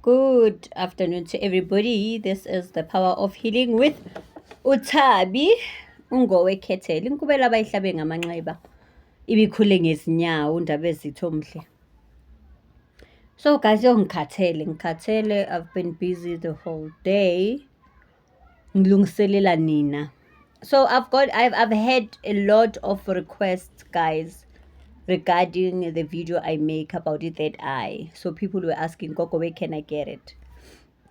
Good afternoon to everybody. This is the Power of Healing with Uthabi ungowekhethela. Inkubela abayihlabe ngamanxeba ibikhule ngezinyawo undaba ezitho mhle. So guys, ngikhathele. I've been busy the whole day. Ngilungiselela nina. So I've had a lot of requests, guys, regarding the video I make about the third eye. So people were asking, Gogo, where can I get it?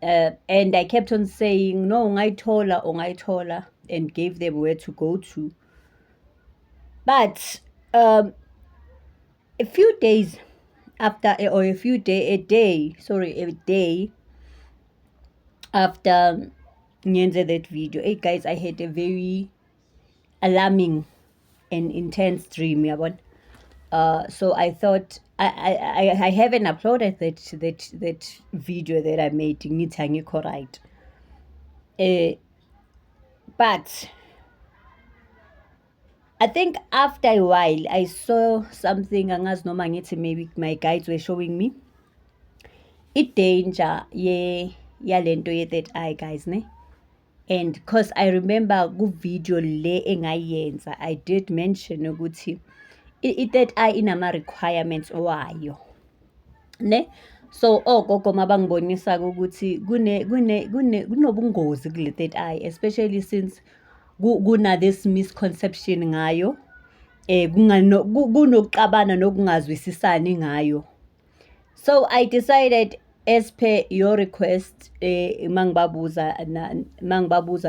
And I kept on saying, no, ungayithola, and gave them where to go to. But a few days after, or a day after ngenze that video, hey guys, I had a very alarming and intense dream, yabona. So I thought I haven't uploaded that video that I made. Ngithi angikho right. But I think after a while I saw something, angazi noma ngithi maybe my guides were showing me danger yalento ye-third eye, guys, ne? And because I remember ku-video le engayenza, I did mention ukuthi i-third eye inama-requirements wayo, ne? So ogogo mabangibonisa ukuthi kunobungozi kule third eye, especially since kuna this misconception ngayo, kunokuxabana nokungazwisisani ngayo. So I decided, as per your request, mangibabuza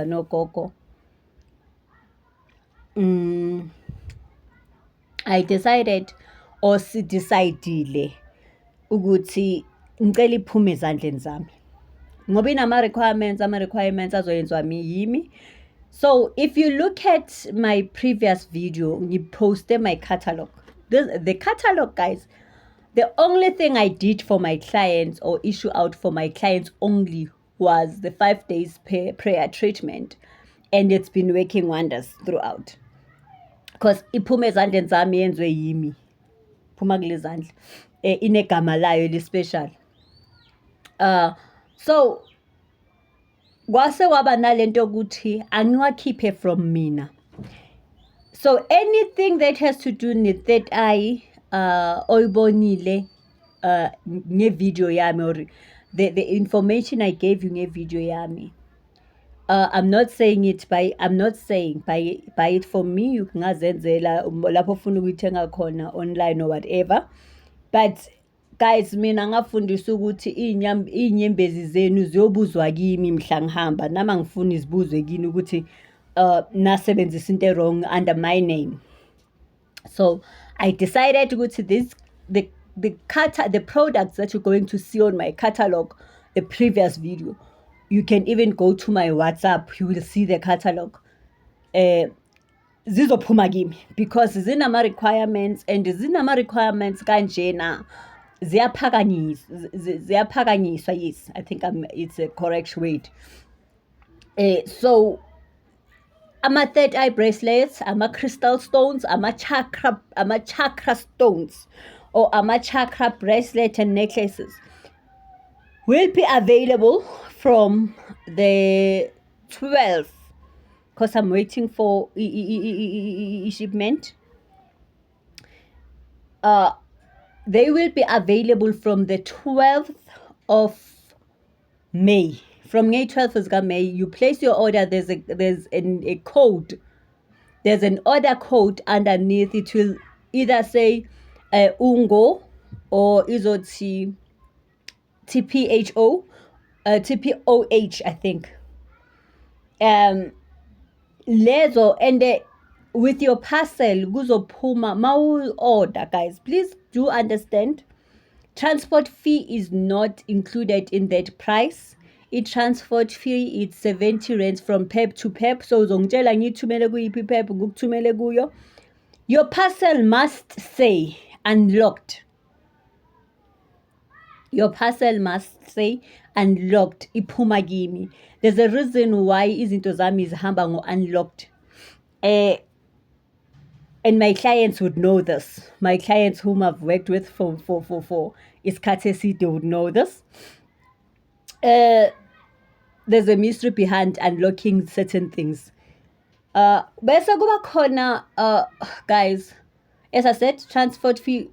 nogogo, I decided, or sidecidile ukuthi ngicela iphume ezandleni zami ngoba ama-requirements azoyenziwa yimi. So if you look at my previous video, ngiposte my catalog. The catalog, guys, the only thing I did for my clients or issue out for my clients only was the 5 days prayer treatment, and it's been working wonders throughout. Because iphume ezandleni zami yenziwe yimi, phuma kule zandla, inegama layo li-special. So kwase kwaba nalento ukuthi angiwakhiphe from mina. So anything that has to do with third eye, oyibonile ngevideo yami, or the information I gave you ngevideo yami, I'm not saying buy it from me. You can ngazenzela lapho ufuna ukuyithenga khona online or whatever. But guys, mina ngafundisa ukuthi inyembezi zenu ziyobuzwa kimi mhla ngihamba, nama ngifuna izibuzwe kini ukuthi nasebenzisa into wrong under my name. So I decided ukuthi the products that you're going to see on my catalog, the previous video, you can even go to my WhatsApp, you will see the catalog. Zizophuma kimi because zinama-requirements, and zinama-requirements kanjena ziyaphakanyiswa, yes, I think it's a correct word. So ama-third eye bracelets, ama-crystal stones, ama-chakra stones, or ama-chakra bracelet and necklaces will be available from the 12th, because I'm waiting for shipment. They will be available from the 12th of May. From May 12th of May, you place your order. There's a code. There's an order code underneath. It will either say Ungo or izothi TPHO, TPOH, I think. Lezo, and with your parcel kuzophuma mawu order, guys. Please do understand, transport fee is not included in that price. I-transport fee, it's 70 rands from PEP to PEP. So uzongitshela ngithumele kuyiphi PEP ngikuthumele kuyo. Your parcel must say unlocked. Your parcel must say unlocked, iphuma kimi. There's a reason why izinto zami zihamba ngo-unlocked. And my clients would know this. My clients whom I've worked with for isikhathi eside would know this. there's a mystery behind unlocking certain things. Bese kuba khona guys, as I said, transport fee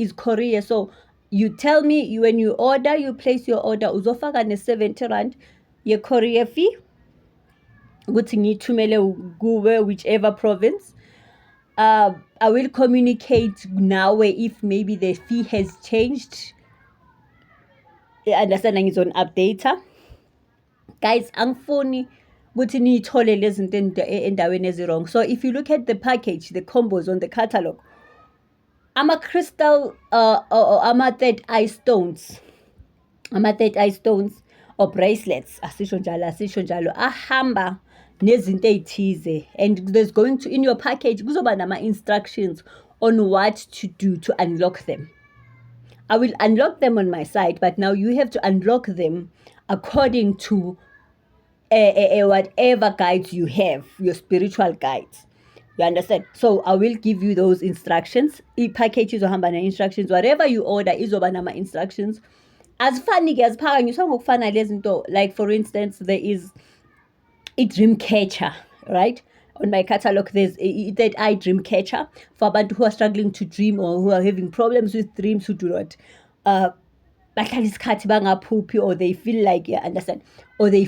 is courier. So you tell me when you order, you place your order, uzofaka ne-70 rand ye courier fee ukuthi ngiyithumele kuwe whichever province. I will communicate now if maybe the fee has changed. Understand ngizon updater. Guys, angifuni ukuthi niyithole lezi zinto endaweni ezirong. So if you look at the package, the combos on the catalog, ama-crystal ama-third eye stones, ama-third eye stones or bracelets, asisho njalo, ahamba nezinto ey'thize, and there's going to, in your package kuzoba nama-instructions on what to do to unlock them. I will unlock them on my side, but now you have to unlock them according to whatever guides you have, your spiritual guides. You understand? So I will give you those instructions. I-package izohamba ne-instructions. Whatever you order izoba nama-instructions. Azifani-ke aziphakanyiswa ngokufana lezi zinto. Like for instance, there is a dream catcher, right? On my catalog, there's a third eye dream catcher for abantu who are struggling to dream or who are having problems with dreams, who do not bahlala isikhathi bangaphuphi, or they feel like, yeah, understand, or they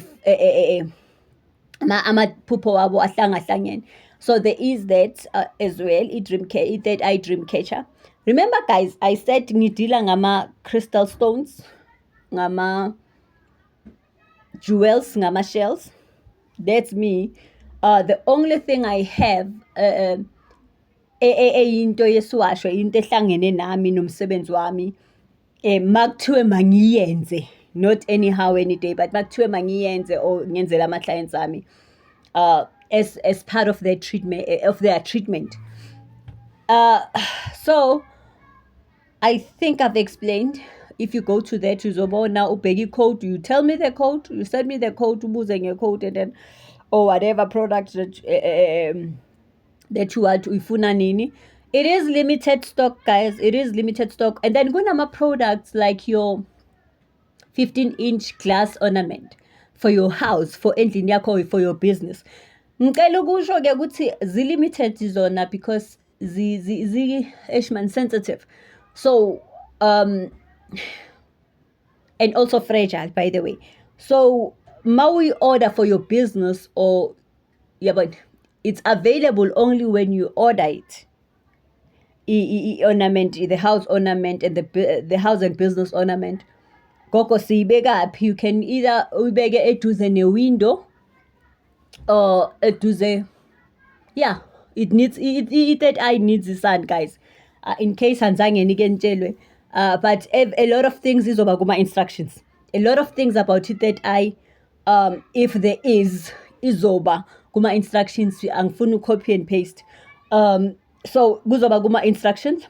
amaphupho wabo ahlangahlangene. So there is that as well, third eye dream catcher. Remember guys, I said ngidila ngama crystal stones, ngama jewels, ngama shells. That's me. The only thing I have into yesiwasho, into ehlangene nami nomsebenzi wami, makuthiwe mangiyenze, not anyhow any day, but makuthiwe mangiyenze or ngenzela ama-clients ami as part of their treatment. So I think I've explained. If you go to that uzobona ubheka code, you tell me the code, you send me the code, ubuze nge-code, and then or whatever product that you want, uyifuna nini. It is limited stock, guys. It is limited stock. And then kunama products like your 15-inch glass ornament for your house, for endlini yakho, for your business. Ngicela ukusho ke ukuthi zi-limited zona because sensitive. So and also fragile, by the way. So we order for your business, or yeah, but it's available only when you order it. Ornament, the house ornament and the house and business ornament. Koko siyibeka, you can either uyibeke eduze ne-window or eduze, yeah, it needs that eye needs the sun, guys. In case hanzange nike nitshelwe, but a lot of things izoba kuma instructions. A lot of things about that eye, if there is izoba kuma instructions, angifuni copy and paste. So kuzoba kuma instructions,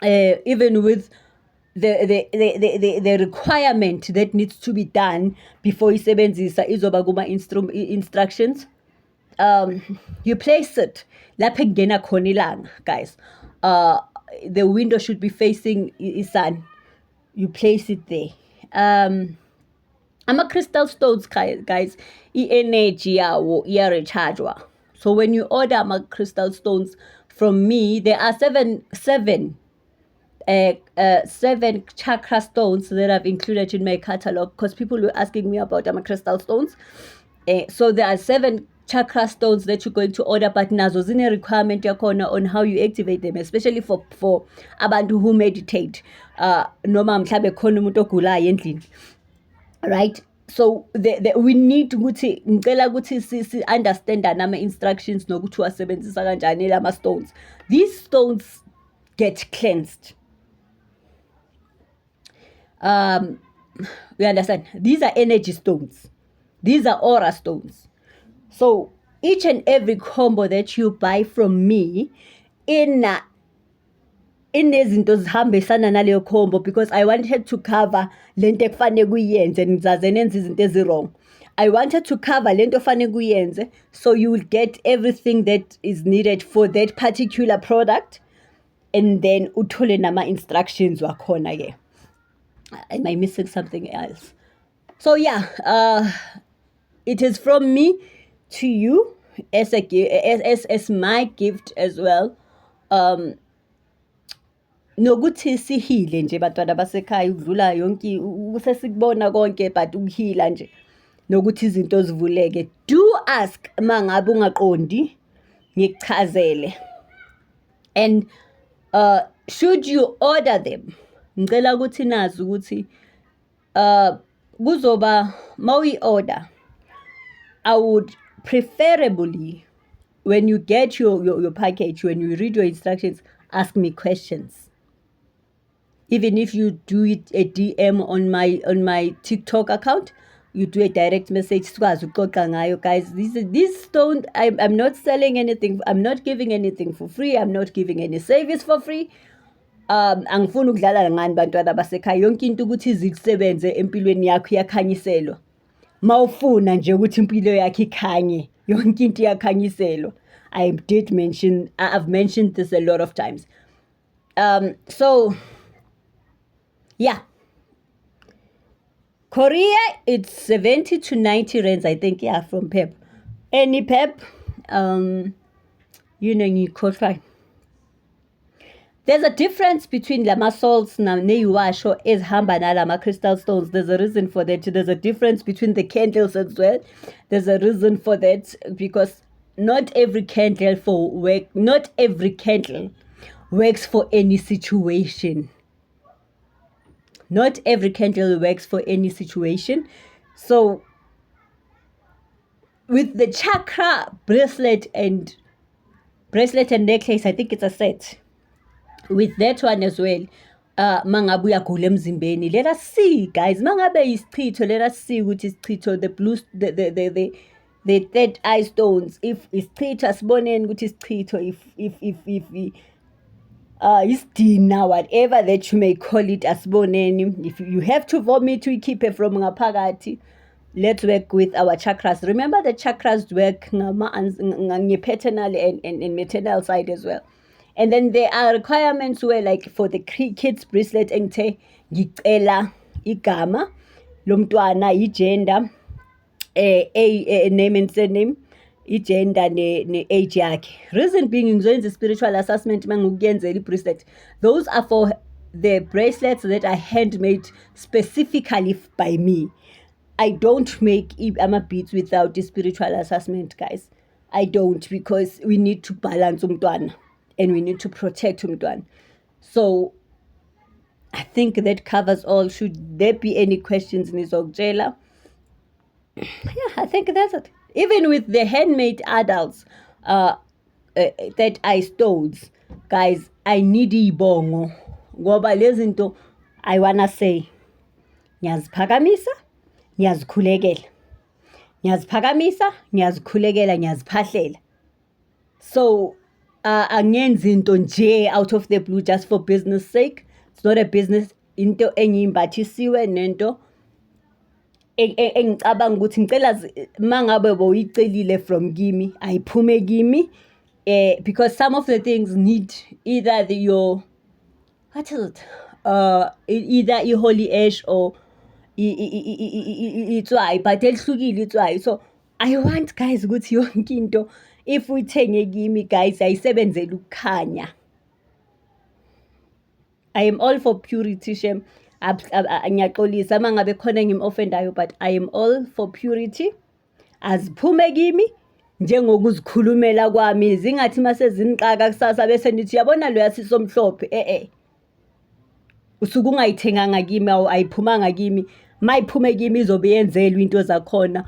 even with the requirement that needs to be done before isebenzisa izoba kuma instructions. You place it lapho ekungena khona ilanga, guys. The window should be facing sun. You place it there. Ama-crystal stones, guys, i-energy yawo iya-rechargewa. So when you order ama-crystal stones from me, there are seven chakra stones that I've included in my catalog, because people were asking me about ama-crystal stones. So there are 7 chakra stones that you're going to order, but nazo zine requirement yakhona on how you activate them, especially for abantu who meditate, noma mhlambe khona umuntu ogulayo endlini, right? So we need ukuthi ngicela ukuthi si understand nama instructions nokuthi wasebenzisa kanjani lama stones. These stones get cleansed. We understand, these are energy stones, these are aura stones. So each and every combo that you buy from me inezinto zihambisana naleyo combo, because I wanted to cover lento ekufanele kuyenze nizaze nenze izinto ezirong. I wanted to cover lento ekufanele kuyenze, so you will get everything that is needed for that particular product, and then uthole nama instructions wakhona ke. Am I missing something else? So yeah, it is from me to you as as my gift as well. Um, nokuthi sihile nje bantwana basekhaya ukudlula yonke sesikubona konke but ukuhila nje nokuthi izinto zivuleke. Do ask mangabe ungaqondi ngikuchazele. And should you order them, ngicela ukuthi nazi ukuthi kuzoba mawi-order, I would preferably, when you get your package, when you read your instructions, ask me questions. Even if you do it a DM on my TikTok account, you do a direct message. Guys, this don't. I'm not selling anything. I'm not giving anything for free. I'm not giving any service for free. Angifuni ukudlala ngani bantwana basekhaya. Yonke into ukuthi izisebenze empilweni yakho yakhanyiselwa. Mawufuna nje ukuthi impilo yakho ikhanye, yonke into iyakhanyiselwa. I've mentioned this a lot of times. So yeah, Korea, it's 70 to 90 rands, I think, yeah, from Pep. Any Pep, you could try. There's a difference between lama salts na neiwasho ezihamba nalama crystal stones. There's a reason for that. There's a difference between the candles as well. There's a reason for that, because not every candle works for any situation. Not every candle works for any situation. So with the chakra bracelet and necklace, I think it's a set. With that one as well, mangabe uyagula emzimbeni, let us see, guys. Mangabe isichitho, let us see ukuthi isichitho, the blue, the third eye stones. If isichitho asiboneni ukuthi isichitho, if isidina, whatever that you may call it, asiboneni. If you have to vomit to keep it from ngaphakathi, let's work with our chakras. Remember, the chakras work paternal and maternal side as well. And then there are requirements where, like for the kids bracelet, engithe ngicela igama lomntwana, igender, a name and surname, igender ne age yakhe. Reason being, ngizoyenza spiritual assessment mangukuyenzela bracelet. Those are for the bracelets that are handmade specifically by me. I don't make ama-beads without the spiritual assessment, guys. I don't, because we need to balance umntwana and we need to protect umntwana. So I think that covers all. Should there be any questions, nizokutshela? Yeah, I think that's it. Even with the handmade adults that I stones, guys, I need ibongo. Ngoba lezi zinto I wanna say, ngiyaziphakamisa, ngiyazikhulekela. Ngiyaziphakamisa, ngiyazikhulekela, ngiyaziphahlela. So angenzi into nje out of the blue just for business sake. It's not a business. Into engiyimbathisiwe nento engicabanga ukuthi ngicela mangabe boyicelile from kimi ayiphume kimi, because some of the things need either your either i-holy ash or itswayi, but elihlukile itswayi. So I want, guys, ukuthi yonke into if uyithenge kimi, guys, ayisebenzele ukukhanya. I am all for purity, shem. Ngiyaxolisa mangabe khona engim-offendayo, but I am all for purity. Aziphume kimi njengokuzikhulumela kwami, zingathi mase ziniqaka kusasa bese nithi yabona loya sisomhlophe. Usuke ungayithenganga kimi, ayiphumanga kimi. Mayiphume kimi izobe yenzelwa into zakhona,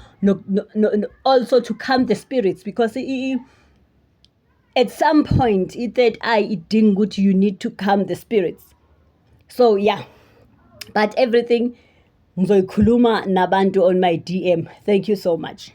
also to calm the spirits, because at some point i-third eye idinga ukuthi you need to calm the spirits. So yeah, but everything ngizoyikhuluma nabantu on my DM. Thank you so much.